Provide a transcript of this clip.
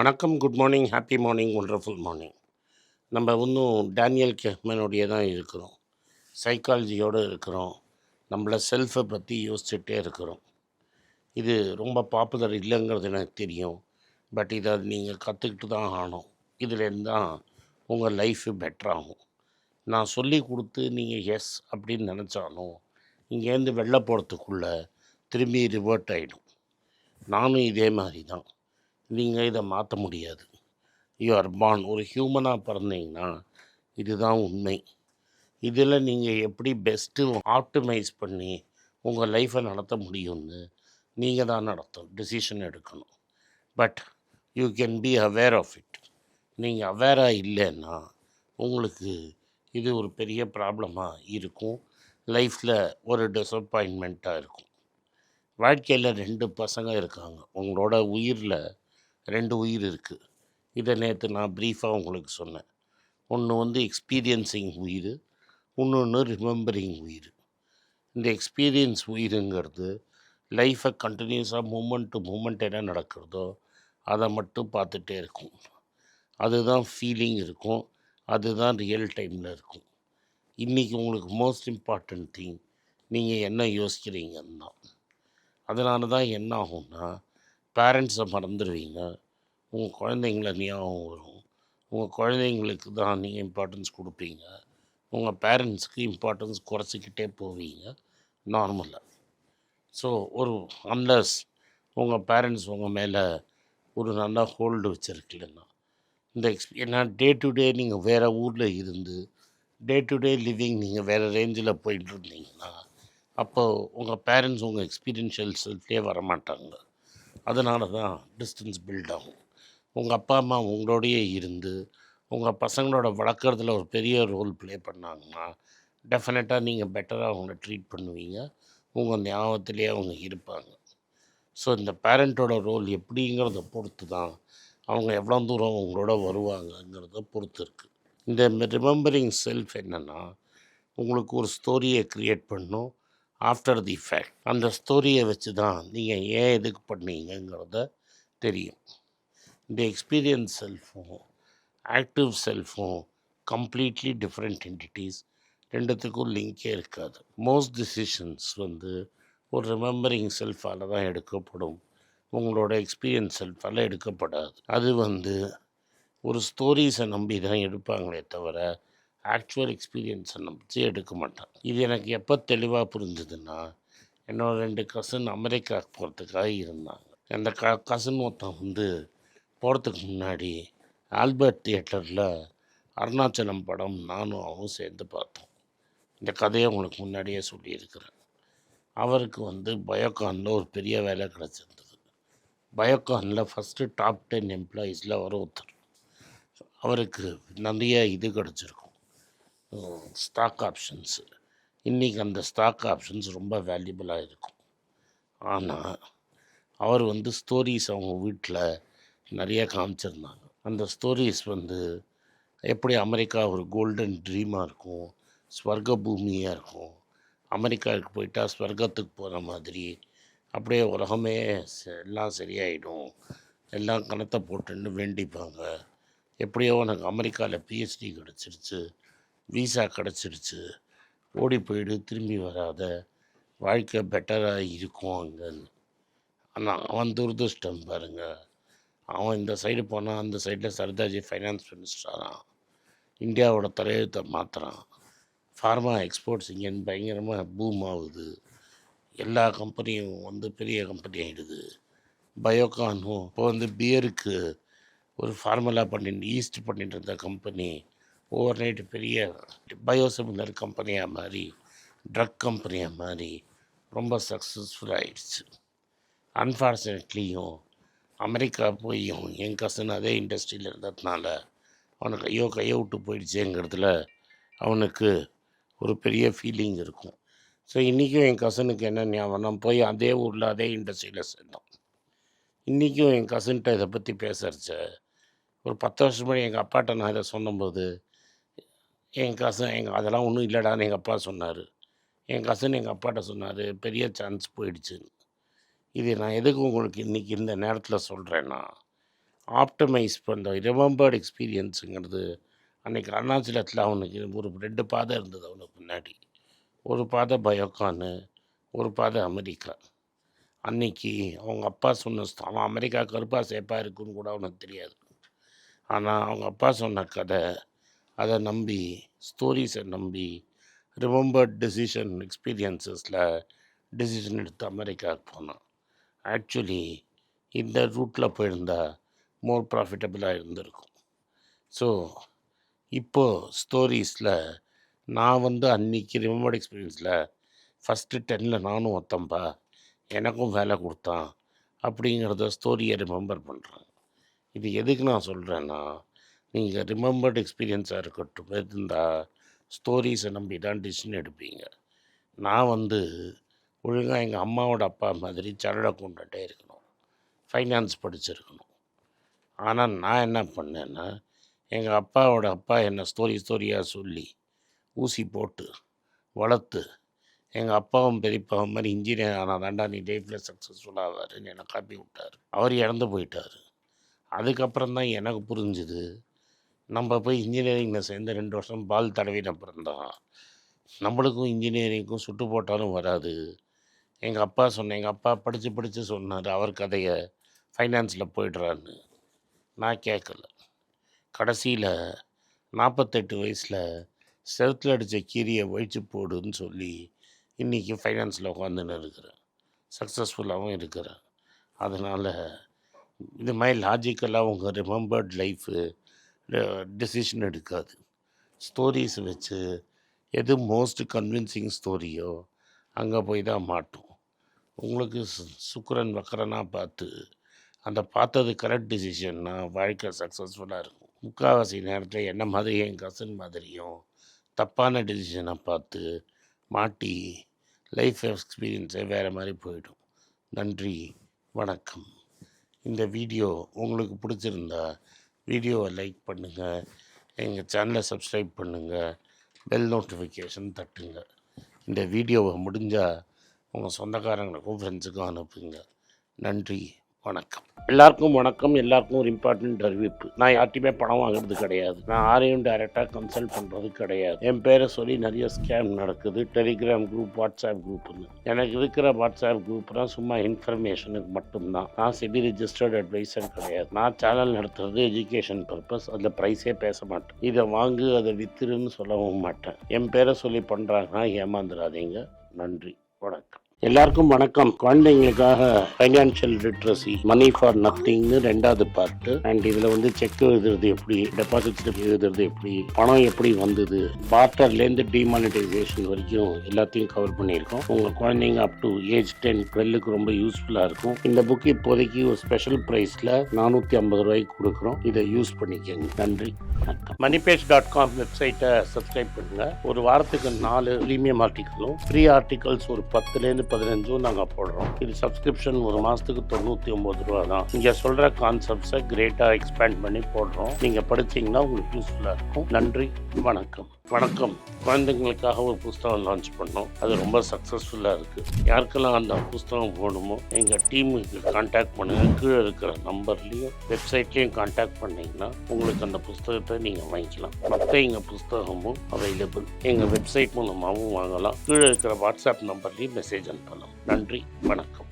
வணக்கம், good morning, happy morning, wonderful morning. நம்ம இன்னும் டேனியல் கெஹ்மனுடைய தான் இருக்கிறோம். சைக்காலஜியோடு இருக்கிறோம். நம்மள செல்ஃபை பற்றி யோசிச்சுட்டே இருக்கிறோம். இது ரொம்ப பாப்புலர் இல்லைங்கிறது எனக்கு தெரியும். பட் இதை நீங்கள் கற்றுக்கிட்டு தான் ஆகணும். இதுலேருந்து தான் உங்கள் லைஃபு பெட்டராகும். நான் சொல்லி கொடுத்து நீங்கள் எஸ் அப்படின்னு நினச்சாலும் இங்கேருந்து வெளில போகிறதுக்குள்ளே திரும்பி ரிவர்ட் ஆகிடும். நானும் இதே மாதிரி தான். நீங்கள் இதை மாற்ற முடியாது. You are born. ஒரு ஹியூமனாக பிறந்தீங்கன்னா இதுதான் உண்மை. இதில் நீங்கள் எப்படி பெஸ்ட்டு ஆப்டிமைஸ் பண்ணி உங்கள் லைஃப்பை நடத்த முடியும்னு நீங்கள் தான் டிசிஷன் எடுக்கணும். But you can be aware of it. நீங்கள் அவேராக இல்லைன்னா உங்களுக்கு இது ஒரு பெரிய ப்ராப்ளமாக இருக்கும். லைஃப்பில் ஒரு டிசப்பாயின்மெண்ட்டாக இருக்கும். வாழ்க்கையில் 2 பசங்க இருக்காங்க. உங்களோட உயிரில் 2 உயிர் இருக்குது. இதை நேற்று நான் ப்ரீஃபாக உங்களுக்கு சொன்னேன். ஒன்று வந்து எக்ஸ்பீரியன்ஸிங் உயிர், இன்னொன்று ரிமெம்பரிங் உயிர். இந்த எக்ஸ்பீரியன்ஸ் உயிருங்கிறது லைஃப்பை கண்டினியூஸாக மூமெண்ட் டு மூமெண்ட் என்ன நடக்கிறதோ அதை மட்டும் பார்த்துட்டே இருக்கும். அதுதான் ஃபீலிங் இருக்கும், அதுதான் ரியல் டைமில் இருக்கும். இன்றைக்கி உங்களுக்கு மோஸ்ட் இம்பார்ட்டண்ட் திங் நீங்கள் என்ன யோசிக்கிறீங்கன்னு தான். அதனால தான் என்ன ஆகும்னா, பேரண்ட்ஸை மறந்துடுவீங்க. உங்கள் குழந்தைங்கள ஞாபகம் வரும். உங்கள் குழந்தைங்களுக்கு தான் நீங்கள் இம்பார்ட்டன்ஸ் கொடுப்பீங்க. உங்கள் பேரண்ட்ஸுக்கு இம்பார்ட்டன்ஸ் குறைச்சிக்கிட்டே போவீங்க நார்மலாக. ஸோ ஒரு அன்லஸ் உங்கள் பேரண்ட்ஸ் உங்கள் மேலே ஒரு நல்ல ஹோல்டு வச்சுருக்கலன்னா இந்த ஏன்னா டே டு டே நீங்கள் வேறு ஊரில் இருந்து டே டு டே லிவிங் நீங்கள் வேறு ரேஞ்சில் போயிட்டு இருந்தீங்கன்னா அப்போது உங்கள் பேரண்ட்ஸ் உங்கள் எக்ஸ்பீரியன்ஷியல் செல்ஃப்லேயே வரமாட்டாங்க. அதனால தான் டிஸ்டன்ஸ் பில்ட் ஆகும். உங்கள் அப்பா அம்மா உங்களோடையே இருந்து உங்கள் பசங்களோட வளர்க்குறதுல ஒரு பெரிய ரோல் ப்ளே பண்ணாங்கன்னா டெஃபினட்டாக நீங்கள் பெட்டராக அவங்கள ட்ரீட் பண்ணுவீங்க. உங்கள் ஞாபகத்திலே அவங்க இருப்பாங்க. ஸோ இந்த பேரண்ட்டோட ரோல் எப்படிங்கிறத பொறுத்து தான் அவங்க எவ்வளோ தூரம் உங்களோட வருவாங்கங்கிறத பொறுத்து இருக்குது. இந்த ரிமெம்பரிங் செல்ஃப் என்னென்னா, உங்களுக்கு ஒரு ஸ்டோரியை க்ரியேட் பண்ணணும். ஆஃப்டர் தி ஃபேக்ட் அந்த ஸ்டோரியை வச்சு தான் நீங்கள் ஏன் எதுக்கு பண்ணீங்கிறத தெரியும். இந்த எக்ஸ்பீரியன்ஸ் செல்ஃபும் ஆக்டிவ் செல்ஃபும் கம்ப்ளீட்லி டிஃப்ரெண்ட் என்டிட்டிஸ். ரெண்டுத்துக்கும் லிங்கே இருக்காது. மோஸ்ட் டிசிஷன்ஸ் வந்து ஒரு ரிமெம்பரிங் செல்ஃபால் தான் எடுக்கப்படும். உங்களோட எக்ஸ்பீரியன்ஸ் செல்ஃபால் எடுக்கப்படாது. அது வந்து ஒரு ஸ்டோரிஸை நம்பி தான் எடுப்பாங்களே தவிர ஆக்சுவல் எக்ஸ்பீரியன்ஸை நம்பி எடுக்க மாட்டாங்க. இது எனக்கு எப்போ தெளிவாக புரிஞ்சுதுன்னா, என்னோட 2 கசின் அமெரிக்காவுக்கு போகிறதுக்காக இருந்தாங்க. அந்த கசின் ஒருத்தன் வந்து போகிறதுக்கு முன்னாடி ஆல்பர்ட் தியேட்டரில் அருணாச்சலம் படம் நானும் அவனும் சேர்ந்து பார்த்தோம். இந்த கதையை உங்களுக்கு முன்னாடியே சொல்லியிருக்கிறேன். அவருக்கு வந்து பயோகானில் ஒரு பெரிய வேலை கிடச்சிருந்தது. பயோகானில் ஃபஸ்ட்டு டாப் 10 எம்ப்ளாயீஸில் அவர் ஒருத்தர். அவருக்கு நிறைய இது கிடச்சிருக்கும், ஸ்டாக் ஆப்ஷன்ஸு. இன்றைக்கி அந்த ஸ்டாக் ஆப்ஷன்ஸ் ரொம்ப வேல்யூபிளாக இருக்கும். ஆனால் அவர் வந்து ஸ்டோரிஸ் அவங்க வீட்டில் நிறைய காமிச்சிருந்தாங்க. அந்த ஸ்டோரிஸ் வந்து எப்படி அமெரிக்கா ஒரு கோல்டன் ட்ரீமாக இருக்கும், ஸ்வர்க பூமியாக இருக்கும். அமெரிக்காவுக்கு போயிட்டால் ஸ்வர்க்கத்துக்கு போகிற மாதிரி அப்படியே உலகமே எல்லாம் சரியாயிடும், எல்லாம் கணத்தை போட்டுன்னு வேண்டிப்பாங்க. எப்படியோ உனக்கு அமெரிக்காவில் பிஹெச்டி கிடச்சிருச்சு, வீசா கிடச்சிருச்சு, ஓடி போயிடு, திரும்பி வராத, வாழ்க்கை பெட்டராக இருக்கும் அங்கன்னு. ஆனால் அவன் துரதிருஷ்டம் பாருங்கள். அவன் இந்த சைடு போனால் அந்த சைடில் சர்தார்ஜி ஃபைனான்ஸ் மினிஸ்டரான், இந்தியாவோட தலையெழுத்தை மாற்றுறான். ஃபார்மா எக்ஸ்போர்ட்ஸ் இங்கேருந்து பயங்கரமாக பூம் ஆகுது. எல்லா கம்பெனியும் வந்து பெரிய கம்பெனி ஆகிடுது. பயோகானும் இப்போ வந்து பியருக்கு ஒரு ஃபார்முலா ஈஸ்ட் பண்ணிட்டு இருந்த கம்பெனி ஓவர் நைட்டு பெரிய பயோசிமிலர் கம்பெனியாக மாதிரி, ட்ரக் கம்பெனியாக மாதிரி ரொம்ப சக்ஸஸ்ஃபுல் ஆகிடுச்சு. அன்ஃபார்ச்சுனேட்லியும் அமெரிக்கா போயும் என் கசன் அதே இண்டஸ்ட்ரியில் இருந்ததுனால அவனுக்கு கையை விட்டு போயிடுச்சேங்கிறதுல அவனுக்கு ஒரு பெரிய ஃபீலிங் இருக்கும். ஸோ இன்றைக்கும் என் கசனுக்கு என்ன ஞாபகம், நான் போய் அதே ஊரில் அதே இண்டஸ்ட்ரியில் சேர்ந்தோம். இன்றைக்கும் என் கசன்கிட்ட இதை பற்றி பேசுகிறச்ச, ஒரு 10 வருஷம் முன்னாடி எங்கள் அப்பாட்ட நான் இதை சொன்னபோது என் கசன் அதெல்லாம் ஒன்றும் இல்லைடான்னு எங்கள் அப்பா சொன்னார். என் கசன் எங்கள் அப்பாட்ட சொன்னார், பெரிய சான்ஸ் போயிடுச்சுன்னு. இது நான் எதுக்கு உங்களுக்கு இன்றைக்கி இந்த நேரத்தில் சொல்கிறேன்னா, ஆப்டமைஸ் பண்ணுற ரிமெம்பர்டு எக்ஸ்பீரியன்ஸுங்கிறது அன்றைக்கி அருணாச்சலத்தில் அவனுக்கு ஒரு 2 பாதை இருந்தது அவனுக்கு முன்னாடி. ஒரு பாதை பயோகானு, ஒரு பாதை அமெரிக்கா. அன்னைக்கு அவங்க அப்பா சொன்ன அவன் அமெரிக்கா கருப்பா சேப்பா இருக்குன்னு கூட அவனுக்கு தெரியாது. ஆனால் அவங்க அப்பா சொன்ன கதை, அதை நம்பி, ஸ்டோரிஸை நம்பி, ரிமெம்பர்ட் டெசிஷன் எக்ஸ்பீரியன்ஸஸில் டெசிஷன் எடுத்து அமெரிக்காவுக்கு போனான். ஆக்சுவலி இந்த ரூட்டில் போயிருந்தா மோர் ப்ராஃபிட்டபுளாக இருந்திருக்கும். ஸோ இப்போது ஸ்டோரிஸில் நான் அன்றைக்கி ரிமெம்பர்ட் எக்ஸ்பீரியன்ஸில் ஃபஸ்ட்டு 10ல் நானும் ஒருத்தன்பா, எனக்கும் வேலை கொடுத்தான் அப்படிங்கிறத ஸ்டோரியை ரிமெம்பர் பண்ணுறேன். இது எதுக்கு நான் சொல்கிறேன்னா, நீங்கள் ரிமெம்பர்ட் எக்ஸ்பீரியன்ஸாக இருக்கட்டும் இருந்தால் ஸ்டோரிஸை நம்பி தான் டிசிஷன் எடுப்பீங்க. நான் ஒழுங்காக எங்கள் அம்மாவோட அப்பா மாதிரி சார்ட்டர்ட் அக்கௌண்டண்ட்டே இருக்கணும், ஃபைனான்ஸ் படிச்சிருக்கணும். ஆனால் நான் என்ன பண்ணேன்னா, எங்கள் அப்பாவோட அப்பா என்னை ஸ்டோரியாக சொல்லி ஊசி போட்டு வளர்த்து எங்கள் அப்பாவும் பெரியப்பாவும் மாதிரி இன்ஜினியர் ஆனால் தாண்டா நீ லைஃப்பில் சக்ஸஸ்ஃபுல்லாக ஆவாருன்னு என்னை காப்பி விட்டார். அவர் இறந்து போயிட்டார். அதுக்கப்புறம் தான் எனக்கு புரிஞ்சுது, நம்ம போய் இன்ஜினியரிங்கில் சேர்ந்து 2 வருஷம் பால் தடவின அப்புறம் தான் நம்மளுக்கும் இன்ஜினியரிங்க்கும் சுட்டு போட்டாலும் வராது. எங்கள் அப்பா படித்து சொன்னார் அவர் கதையை, ஃபைனான்ஸில் போய்ட்றான்னு. நான் கேட்கல. கடைசியில் 48 வயசில் செவுத்தில் அடித்த கீரியை ஒழிச்சு போடுன்னு சொல்லி இன்றைக்கி ஃபைனான்ஸில் உட்காந்துன்னு இருக்கிறேன், சக்ஸஸ்ஃபுல்லாகவும் இருக்கிறேன். அதனால் இது மாதிரி லாஜிக்கலாக உங்கள் ரிமெம்பர்ட் லைஃபு டெசிஷன் எடுக்காது. ஸ்டோரிஸ் வச்சு எது மோஸ்ட் கன்வின்சிங் ஸ்டோரியோ அங்கே போய் தான் மாட்டோம். உங்களுக்கு சுக்கிரன் வக்கரனாக பார்த்து அந்த பார்த்தது கரெக்ட் டிசிஷன்னா வாழ்க்கை சக்ஸஸ்ஃபுல்லாக இருக்கும். முக்கால்வாசி நேரத்தில் என்ன மாதிரி என் கசின் மாதிரியும் தப்பான டிசிஷனை பார்த்து மாட்டி லைஃப் எக்ஸ்பீரியன்ஸே வேறு மாதிரி போயிடும். நன்றி, வணக்கம். இந்த வீடியோ உங்களுக்கு பிடிச்சிருந்தா வீடியோவை லைக் பண்ணுங்கள், எங்கள் சேனலை சப்ஸ்கிரைப் பண்ணுங்கள், பெல் நோட்டிஃபிகேஷன் தட்டுங்க. இந்த வீடியோவை முடிஞ்சால் உங்கள் சொந்தக்காரங்களுக்கும் ஃப்ரெண்ட்ஸுக்கும் அனுப்புங்க. நன்றி, வணக்கம். எல்லாருக்கும் வணக்கம். எல்லாருக்கும் ஒரு இம்பார்ட்டண்ட் அறிவிப்பு. நான் யார்ட்டையுமே பணம் வாங்குறது கிடையாது. நான் யாரையும் டைரெக்டாக கன்சல்ட் பண்ணுறது கிடையாது. என் பேரை சொல்லி நிறைய ஸ்கேம் நடக்குது. டெலிகிராம் குரூப், வாட்ஸ்அப் குரூப்னு. எனக்கு இருக்கிற வாட்ஸ்அப் குரூப்லாம் சும்மா இன்ஃபர்மேஷனுக்கு மட்டும்தான். நான் செபி ரிஜிஸ்டர்ட் அட்வைசர் கிடையாது. நான் சேனல் நடத்துறது எஜுகேஷன் பர்பஸ். அதில் ப்ரைஸே பேச மாட்டேன். இதை வாங்கு அதை வித்துருன்னு சொல்லவும் மாட்டேன். என் பேரை சொல்லி பண்ணுறாங்கன்னா ஏமாந்துடாதீங்க. நன்றி, வணக்கம். எல்லாருக்கும் வணக்கம். குழந்தைங்களுக்காக ஃபைனான்ஷியல் லிட்ரஸி, மணி ஃபார் நத்திங்னு 2வது பார்ட்டு. அண்ட் இதில் செக் எழுதுறது எப்படி, டெபாசிட் ஸ்லிப் எழுதுறது எப்படி, பணம் எப்படி வந்தது, பார்ட்டர்லேருந்து டிமானிட்டைசேஷன் வரைக்கும் எல்லாத்தையும் கவர் பண்ணியிருக்கோம். உங்கள் குழந்தைங்க அப் டு ஏஜ் 10, 12க்கு ரொம்ப யூஸ்ஃபுல்லாக இருக்கும். இந்த புக் இப்போதைக்கு ஒரு ஸ்பெஷல் ப்ரைஸில் 450 ரூபாய்க்கு கொடுக்குறோம். இதை யூஸ் பண்ணிக்கோங்க. நன்றி, வணக்கம். moneypage.com வெப்சைட்டை சப்ஸ்கிரைப் பண்ணுங்கள். ஒரு வாரத்துக்கு 4 ப்ரீமியம் ஆர்டிக்கலும் ஃப்ரீ ஆர்டிகல்ஸ் ஒரு 10லேருந்து 15 நாங்கள் போடுறோம். இது சப்ஸ்கிரிப்ஷன் ஒரு மாதத்துக்கு 99 ரூபா தான். இங்கே சொல்கிற கான்செப்ட்ஸை கிரேட்டாக எக்ஸ்பேண்ட் பண்ணி போடுறோம். நீங்கள் படித்தீங்கன்னா உங்களுக்கு யூஸ்ஃபுல்லாக இருக்கும். நன்றி, வணக்கம். வணக்கம். குழந்தைங்களுக்காக ஒரு புஸ்தகம் லான்ச் பண்ணோம். அது ரொம்ப சக்ஸஸ்ஃபுல்லாக இருக்குது. யாருக்கெல்லாம் அந்த புஸ்தகம் போகணுமோ எங்கள் டீமுக்கு கான்டாக்ட் பண்ணுங்கள். கீழே இருக்கிற நம்பர்லேயும் வெப்சைட்லேயும் கான்டாக்ட் பண்ணிங்கன்னா உங்களுக்கு அந்த புஸ்தகத்தை நீங்கள் வாங்கிக்கலாம். மற்ற எங்கள் புஸ்தகமும் அவைலபிள். எங்கள் வெப்சைட் மூலமாகவும் வாங்கலாம். கீழே இருக்கிற வாட்ஸ்அப் நம்பர்லேயும் மெசேஜ் அனுப்பலாம். நன்றி, வணக்கம்.